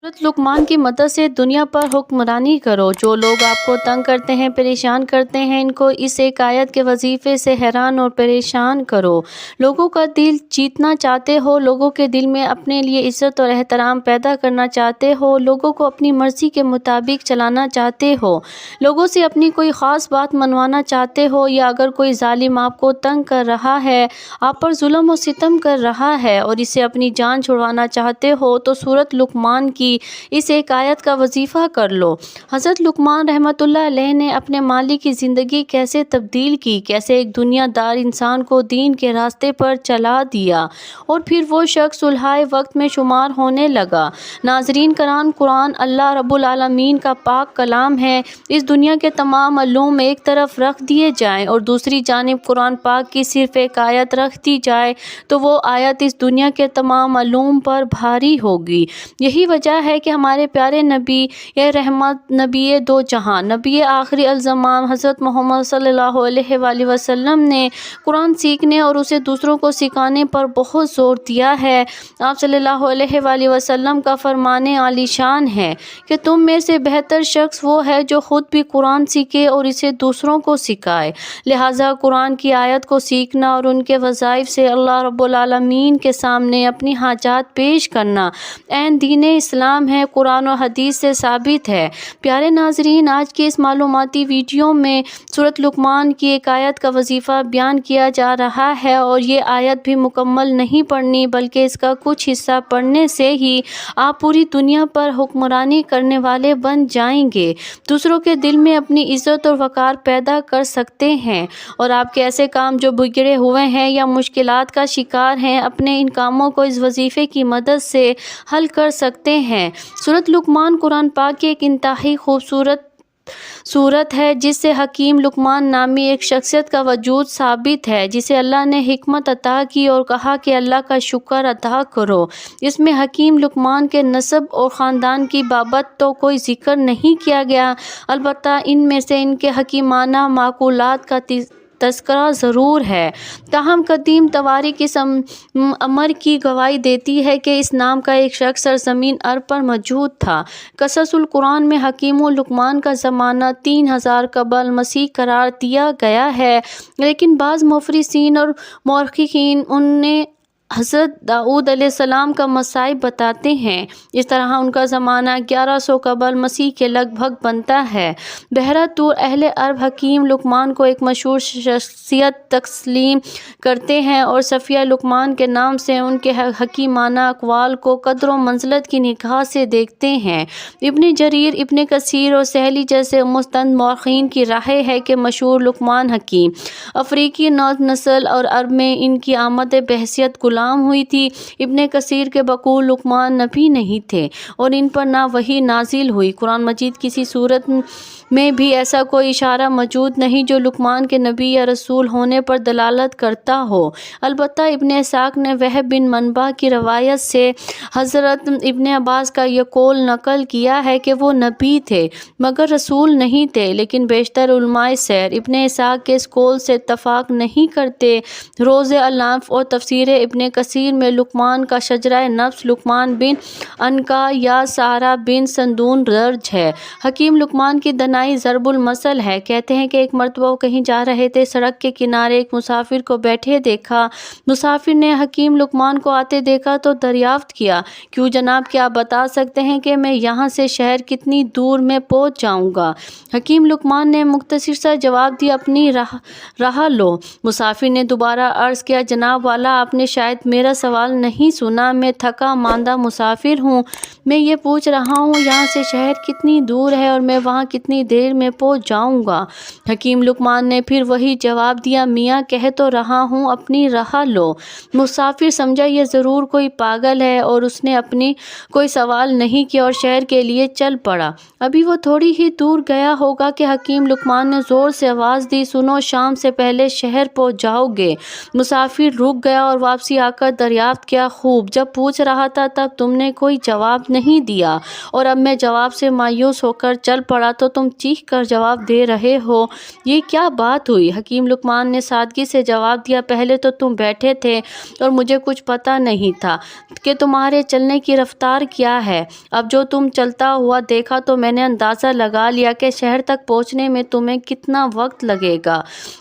سورۃ لقمان کی مدد سے دنیا پر حکمرانی کرو۔ جو لوگ آپ کو تنگ کرتے ہیں، پریشان کرتے ہیں، ان کو اس ایک آیت کے وظیفے سے حیران اور پریشان کرو۔ لوگوں کا دل جیتنا چاہتے ہو، لوگوں کے دل میں اپنے لیے عزت اور احترام پیدا کرنا چاہتے ہو، لوگوں کو اپنی مرضی کے مطابق چلانا چاہتے ہو، لوگوں سے اپنی کوئی خاص بات منوانا چاہتے ہو، یا اگر کوئی ظالم آپ کو تنگ کر رہا ہے، آپ پر ظلم و ستم کر رہا ہے اور اسے اپنی جان چھڑوانا چاہتے ہو، تو سورۃ لقمان کی اس ایک آیت کا وظیفہ کر لو۔ حضرت لقمان رحمۃ اللہ علیہ نے اپنے مالک کی زندگی کیسے تبدیل کی، کیسے ایک دنیا دار انسان کو دین کے راستے پر چلا دیا اور پھر وہ شخص صلحائے وقت میں شمار ہونے لگا۔ ناظرین کرام، قرآن اللہ رب العالمین کا پاک کلام ہے۔ اس دنیا کے تمام علوم ایک طرف رکھ دیے جائیں اور دوسری جانب قرآن پاک کی صرف ایک آیت رکھ دی جائے تو وہ آیت اس دنیا کے تمام علوم پر بھاری ہوگی۔ یہی وجہ ہے کہ ہمارے پیارے نبی رحمت، نبی دو جہاں، نبی آخری الزمان حضرت محمد صلی اللہ علیہ وآلہ وسلم نے قرآن سیکھنے اور اسے دوسروں کو سکھانے پر بہت زور دیا ہے۔ آپ صلی اللہ علیہ وآلہ وسلم کا فرمان عالی شان ہے کہ تم میں سے بہتر شخص وہ ہے جو خود بھی قرآن سیکھے اور اسے دوسروں کو سکھائے۔ لہٰذا قرآن کی آیت کو سیکھنا اور ان کے وظائف سے اللہ رب العالمین کے سامنے اپنی حاجات پیش کرنا عین دین اسلام ہے، قرآن و حدیث سے ثابت ہے۔ پیارے ناظرین، آج کے اس معلوماتی ویڈیو میں سورۃ لقمان کی ایک آیت کا وظیفہ بیان کیا جا رہا ہے، اور یہ آیت بھی مکمل نہیں پڑھنی بلکہ اس کا کچھ حصہ پڑھنے سے ہی آپ پوری دنیا پر حکمرانی کرنے والے بن جائیں گے، دوسروں کے دل میں اپنی عزت اور وقار پیدا کر سکتے ہیں، اور آپ کے ایسے کام جو بگڑے ہوئے ہیں یا مشکلات کا شکار ہیں، اپنے ان کاموں کو اس وظیفے کی مدد سے حل کر سکتے ہیں۔ سورۃ لقمان قرآن پاک کی ایک انتہائی خوبصورت سورت ہے جس سے حکیم لقمان نامی ایک شخصیت کا وجود ثابت ہے، جسے اللہ نے حکمت عطا کی اور کہا کہ اللہ کا شکر ادا کرو۔ اس میں حکیم لقمان کے نسب اور خاندان کی بابت تو کوئی ذکر نہیں کیا گیا، البتہ ان میں سے ان کے حکیمانہ معقولات کا تذکرہ ضرور ہے۔ تاہم قدیم تواریخ اس امر کی گواہی دیتی ہے کہ اس نام کا ایک شخص سرزمین عرب پر موجود تھا۔ قصص القرآن میں حکیم لقمان کا زمانہ 3000 قبل مسیح قرار دیا گیا ہے، لیکن بعض مفسرین اور مورخین انہیں حضرت داؤد علیہ السلام کا مصائب بتاتے ہیں۔ اس طرح ان کا زمانہ 1100 قبل مسیح کے لگ بھگ بنتا ہے۔ بہرطور اہل عرب حکیم لقمان کو ایک مشہور شخصیت تسلیم کرتے ہیں اور صفیہ لقمان کے نام سے ان کے حکیمانہ اقوال کو قدر و منزلت کی نگاہ سے دیکھتے ہیں۔ ابن جریر، ابن کثیر اور سہلی جیسے مستند مورخین کی رائے ہے کہ مشہور لقمان حکیم افریقی نسل اور عرب میں ان کی آمد بحیثیت غلام ہوئی تھی۔ ابن کثیر کے بقول لقمان نبی نہیں تھے اور ان پر نہ وحی نازل ہوئی۔ قرآن مجید کسی صورت میں بھی ایسا کوئی اشارہ موجود نہیں جو لقمان کے نبی یا رسول ہونے پر دلالت کرتا ہو۔ البتہ ابن اسحاق نے وہب بن منبع کی روایت سے حضرت ابن عباس کا یہ قول نقل کیا ہے کہ وہ نبی تھے مگر رسول نہیں تھے، لیکن بیشتر علماء سیر ابن اسحاق کے اس قول سے اتفاق نہیں کرتے۔ روض الانف اور تفسیر ابن کثیر میں لقمان کا شجرہ نفس لقمان بن عنقا یا سارا بن سندون درج ہے۔ حکیم لقمان کی دنائی ضرب المثل ہے۔ کہتے ہیں کہ ایک مرتبہ وہ کہیں جا رہے تھے، سڑک کے کنارے ایک مسافر کو بیٹھے دیکھا۔ مسافر نے حکیم لقمان کو آتے دیکھا تو دریافت کیا، کیوں جناب، کیا آپ بتا سکتے ہیں کہ میں یہاں سے شہر کتنی دور میں پہنچ جاؤں گا؟ حکیم لقمان نے مختصر سا جواب دیا، اپنی راہ لو۔ مسافر نے دوبارہ عرض کیا، جناب والا، آپ نے شاید میرا سوال نہیں سنا، میں تھکا ماندہ مسافر ہوں، میں یہ پوچھ رہا ہوں یہاں سے شہر کتنی دور ہے اور میں وہاں کتنی دیر میں پہنچ جاؤں گا؟ حکیم لقمان نے پھر وہی جواب دیا، میاں کہہ تو رہا ہوں اپنی راہ لو۔ مسافر سمجھا یہ ضرور کوئی پاگل ہے اور اس نے اپنی کوئی سوال نہیں کیا اور شہر کے لیے چل پڑا۔ ابھی وہ تھوڑی ہی دور گیا ہوگا کہ حکیم لقمان نے زور سے آواز دی، سنو، شام سے پہلے شہر پہنچ جاؤ گے۔ مسافر رک گیا اور واپسی آ کر دریافت کیا خوب، جب پوچھ رہا تھا تب تم نے کوئی جواب نہیں دیا اور اب میں جواب سے مایوس ہو کر چل پڑا تو تم چیخ کر جواب دے رہے ہو، یہ کیا بات ہوئی؟ حکیم لقمان نے سادگی سے جواب دیا، پہلے تو تم بیٹھے تھے اور مجھے کچھ پتہ نہیں تھا کہ تمہارے چلنے کی رفتار کیا ہے، اب جو تم چلتا ہوا دیکھا تو میں نے اندازہ لگا لیا کہ شہر تک پہنچنے میں تمہیں کتنا وقت لگے گا۔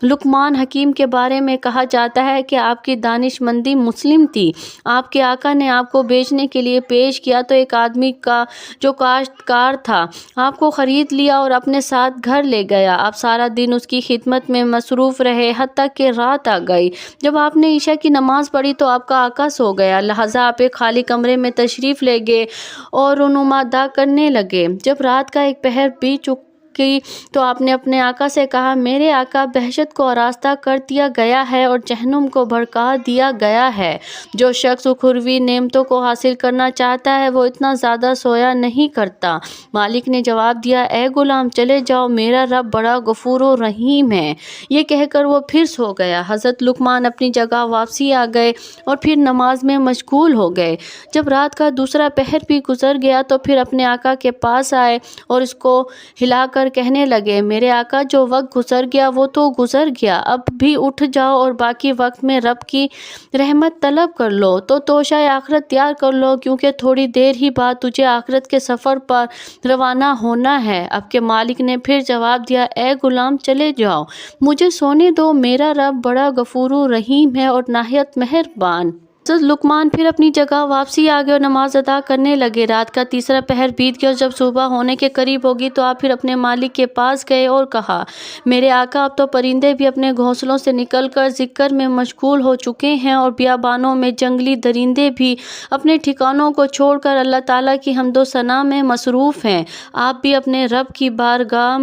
لقمان حکیم کے بارے میں کہا جاتا ہے کہ آپ کی دانش مندی مسلم تھی۔ آپ کے آقا نے آپ کو بیچنے کے لیے پیش کیا تو ایک آدمی کا جو کاشتکار تھا آپ کو خرید لیا اور اپنے ساتھ گھر لے گیا۔ آپ سارا دن اس کی خدمت میں مصروف رہے حتیٰ کہ رات آ گئی۔ جب آپ نے عشاء کی نماز پڑھی تو آپ کا آقا سو گیا، لہٰذا آپ ایک خالی کمرے میں تشریف لے گئے اور رونما ادا کرنے لگے۔ جب رات کا ایک پہر بیت چکی تو آپ نے اپنے آقا سے کہا، میرے آقا، بہشت کو آراستہ کر دیا گیا ہے اور جہنم کو بھڑکا دیا گیا ہے۔ جو شخص اخروی نعمتوں کو حاصل کرنا چاہتا ہے وہ اتنا زیادہ سویا نہیں کرتا۔ مالک نے جواب دیا، اے غلام، چلے جاؤ، میرا رب بڑا غفور و رحیم ہے۔ یہ کہہ کر وہ پھر سو گیا۔ حضرت لقمان اپنی جگہ واپسی آ گئے اور پھر نماز میں مشغول ہو گئے۔ جب رات کا دوسرا پہر بھی گزر گیا تو پھر اپنے آقا کے پاس آئے اور اس کو ہلا کر کہنے لگے، میرے آقا، جو وقت گزر گیا وہ تو گزر گیا، اب بھی اٹھ جاؤ اور باقی وقت میں رب کی رحمت طلب کر لو، تو توشہ آخرت تیار کر لو، کیونکہ تھوڑی دیر ہی بعد تجھے آخرت کے سفر پر روانہ ہونا ہے۔ اب کے مالک نے پھر جواب دیا، اے غلام، چلے جاؤ، مجھے سونے دو، میرا رب بڑا غفور و رحیم ہے اور نہایت مہربان۔ حضرت لقمان پھر اپنی جگہ واپسی آ گئے اور نماز ادا کرنے لگے۔ رات کا تیسرا پہر بیت گیا اور جب صبح ہونے کے قریب ہوگی تو آپ پھر اپنے مالک کے پاس گئے اور کہا، میرے آقا، اب تو پرندے بھی اپنے گھونسلوں سے نکل کر ذکر میں مشغول ہو چکے ہیں اور بیابانوں میں جنگلی درندے بھی اپنے ٹھکانوں کو چھوڑ کر اللہ تعالیٰ کی حمد و ثنا میں مصروف ہیں۔ آپ بھی اپنے رب کی بارگاہ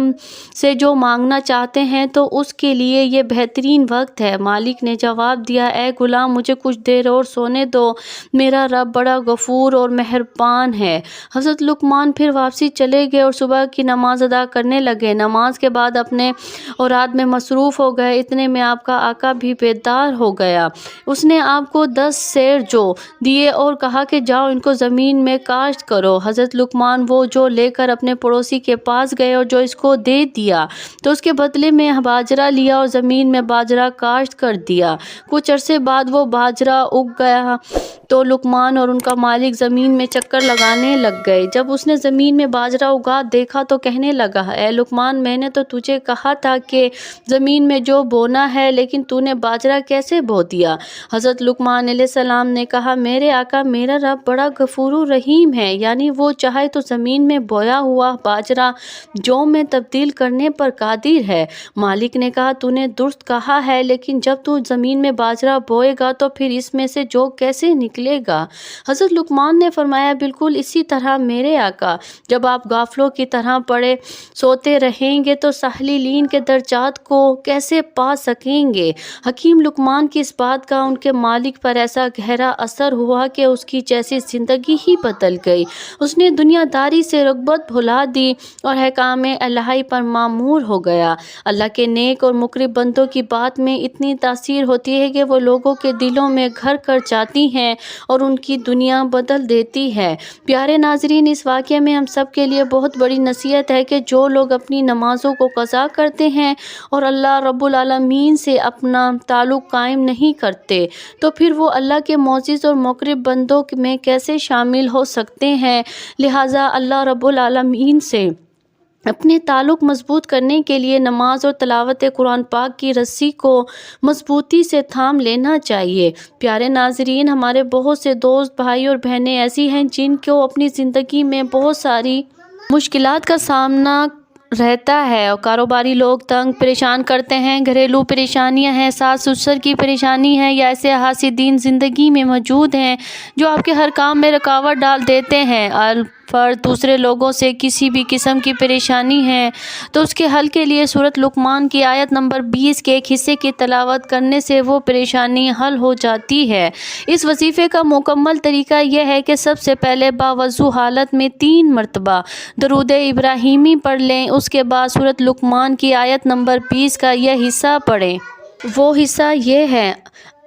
سے جو مانگنا چاہتے ہیں تو اس کے لیے یہ بہترین وقت ہے۔ مالک نے جواب دیا، اے غلام، مجھے کچھ دیر اور سونے دو، میرا رب بڑا غفور اور مہربان ہے۔ حضرت لقمان پھر واپسی چلے گئے اور صبح کی نماز ادا کرنے لگے۔ نماز کے بعد اپنے اوراد میں مصروف ہو گئے۔ اتنے میں آپ کا آقا بھی بیدار ہو گیا۔ اس نے آپ کو 10 سیر جو دیے اور کہا کہ جاؤ ان کو زمین میں کاشت کرو۔ حضرت لقمان وہ جو لے کر اپنے پڑوسی کے پاس گئے اور جو اس کو دے دیا تو اس کے بدلے میں باجرہ لیا اور زمین میں باجرہ کاشت کر دیا۔ کچھ عرصے بعد وہ باجرہ اگ گیا تو لقمان اور ان کا مالک زمین میں چکر لگانے لگ گئے۔ جب اس نے زمین میں باجرہ اگا دیکھا تو کہنے لگا، اے لقمان، میں نے تو تجھے کہا تھا کہ زمین میں جو بونا ہے، لیکن تو نے باجرہ کیسے بو دیا؟ حضرت لقمان علیہ السلام نے کہا، میرے آقا، میرا رب بڑا غفور و رحیم ہے، یعنی وہ چاہے تو زمین میں بویا ہوا باجرہ جو میں تبدیل کرنے پر قادر ہے۔ مالک نے کہا، تو نے درست کہا ہے، لیکن جب تو زمین میں باجرہ بوئے گا تو پھر اس میں سے جو کیسے نکلے گا؟ حضرت لقمان نے فرمایا، بالکل اسی طرح میرے آقا، جب آپ غافلوں کی طرح پڑے سوتے رہیں گے تو سالحین کے درجات کو کیسے پا سکیں گے؟ حکیم لقمان کی اس بات کا ان کے مالک پر ایسا گہرا اثر ہوا کہ اس کی جیسی زندگی ہی بدل گئی۔ اس نے دنیا داری سے رغبت بھلا دی اور احکام الہی پر معمور ہو گیا۔ اللہ کے نیک اور مقرب بندوں کی بات میں اتنی تاثیر ہوتی ہے کہ وہ لوگوں کے دلوں میں گھر کر جاتی ہیں اور ان کی دنیا بدل دیتی ہے۔ پیارے ناظرین، اس واقعے میں ہم سب کے لیے بہت بڑی نصیحت ہے کہ جو لوگ اپنی نمازوں کو قضا کرتے ہیں اور اللہ رب العالمین سے اپنا تعلق قائم نہیں کرتے تو پھر وہ اللہ کے معزز اور مقرب بندوں میں کیسے شامل ہو سکتے ہیں؟ لہٰذا اللہ رب العالمین سے اپنے تعلق مضبوط کرنے کے لیے نماز اور تلاوت قرآن پاک کی رسی کو مضبوطی سے تھام لینا چاہیے۔ پیارے ناظرین، ہمارے بہت سے دوست، بھائی اور بہنیں ایسی ہیں جن کو اپنی زندگی میں بہت ساری مشکلات کا سامنا رہتا ہے اور کاروباری لوگ تنگ پریشان کرتے ہیں، گھریلو پریشانیاں ہیں، ساس سسر کی پریشانی ہے، یا ایسے حاسدین زندگی میں موجود ہیں جو آپ کے ہر کام میں رکاوٹ ڈال دیتے ہیں۔ فرد دوسرے لوگوں سے کسی بھی قسم کی پریشانی ہے تو اس کے حل کے لیے سورۃ لقمان کی آیت نمبر 20 کے ایک حصے کی تلاوت کرنے سے وہ پریشانی حل ہو جاتی ہے۔ اس وظیفے کا مکمل طریقہ یہ ہے کہ سب سے پہلے باوضو حالت میں 3 مرتبہ درود ابراہیمی پڑھ لیں، اس کے بعد سورۃ لقمان کی آیت نمبر 20 کا یہ حصہ پڑھیں۔ وہ حصہ یہ ہے،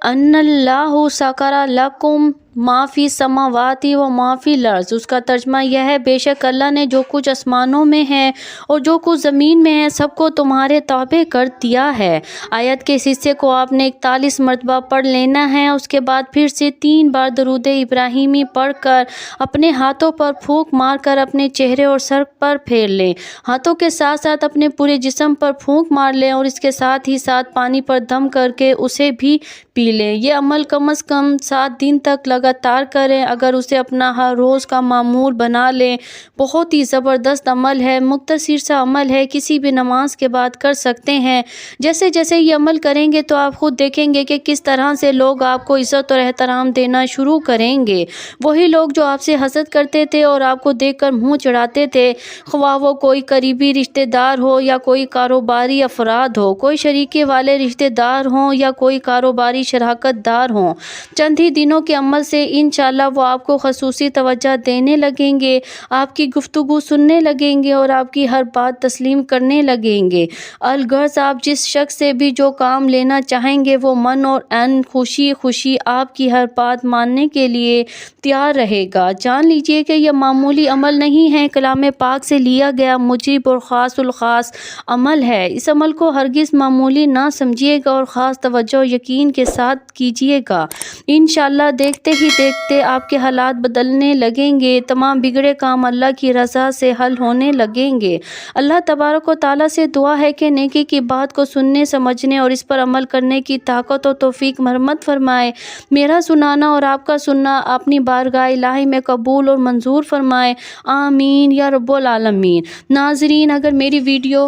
ان اللہ سکر لکم ما فی السماوات و ما فی الارض۔ اس کا ترجمہ یہ ہے، بے شک اللہ نے جو کچھ آسمانوں میں ہے اور جو کچھ زمین میں ہے سب کو تمہارے تابع کر دیا ہے۔ آیت کے اس حصے کو آپ نے 41 مرتبہ پڑھ لینا ہے۔ اس کے بعد پھر سے 3 بار درود ابراہیمی پڑھ کر اپنے ہاتھوں پر پھونک مار کر اپنے چہرے اور سر پر پھیر لیں۔ ہاتھوں کے ساتھ ساتھ اپنے پورے جسم پر پھونک مار لیں اور اس کے ساتھ ہی ساتھ پانی پر دم کر کے اسے بھی پی لیں۔ یہ عمل کم از کم 7 دن تک لگاتار کریں۔ اگر اسے اپنا ہر روز کا معمول بنا لیں، بہت ہی زبردست عمل ہے، مختصر سا عمل ہے، کسی بھی نماز کے بعد کر سکتے ہیں۔ جیسے جیسے یہ عمل کریں گے تو آپ خود دیکھیں گے کہ کس طرح سے لوگ آپ کو عزت اور احترام دینا شروع کریں گے۔ وہی لوگ جو آپ سے حسد کرتے تھے اور آپ کو دیکھ کر منہ چڑھاتے تھے، خواہ وہ کوئی قریبی رشتہ دار ہو یا کوئی کاروباری افراد ہو، کوئی شریکے والے رشتہ دار ہوں یا کوئی کاروباری شراکت دار ہوں، چند ہی دنوں کے عمل سے انشاءاللہ وہ آپ کو خصوصی توجہ دینے لگیں گے، آپ کی گفتگو سننے لگیں گے اور آپ کی ہر بات تسلیم کرنے لگیں گے۔ الغرض آپ جس شخص سے بھی جو کام لینا چاہیں گے وہ من اور عین خوشی خوشی آپ کی ہر بات ماننے کے لیے تیار رہے گا۔ جان لیجئے کہ یہ معمولی عمل نہیں ہے، کلام پاک سے لیا گیا مجیب اور خاص الخاص عمل ہے۔ اس عمل کو ہرگز معمولی نہ سمجھیے گا اور خاص توجہ و یقین کے ساتھ کیجیے گا۔ انشاءاللہ دیکھتے ہی دیکھتے آپ کے حالات بدلنے لگیں گے، تمام بگڑے کام اللہ کی رضا سے حل ہونے لگیں گے۔ اللہ تبارک و تعالیٰ سے دعا ہے کہ نیکی کی بات کو سننے، سمجھنے اور اس پر عمل کرنے کی طاقت و توفیق مرحمت فرمائے۔ میرا سنانا اور آپ کا سننا اپنی بارگاہ الہی میں قبول اور منظور فرمائے، آمین یا رب العالمین۔ ناظرین، اگر میری ویڈیو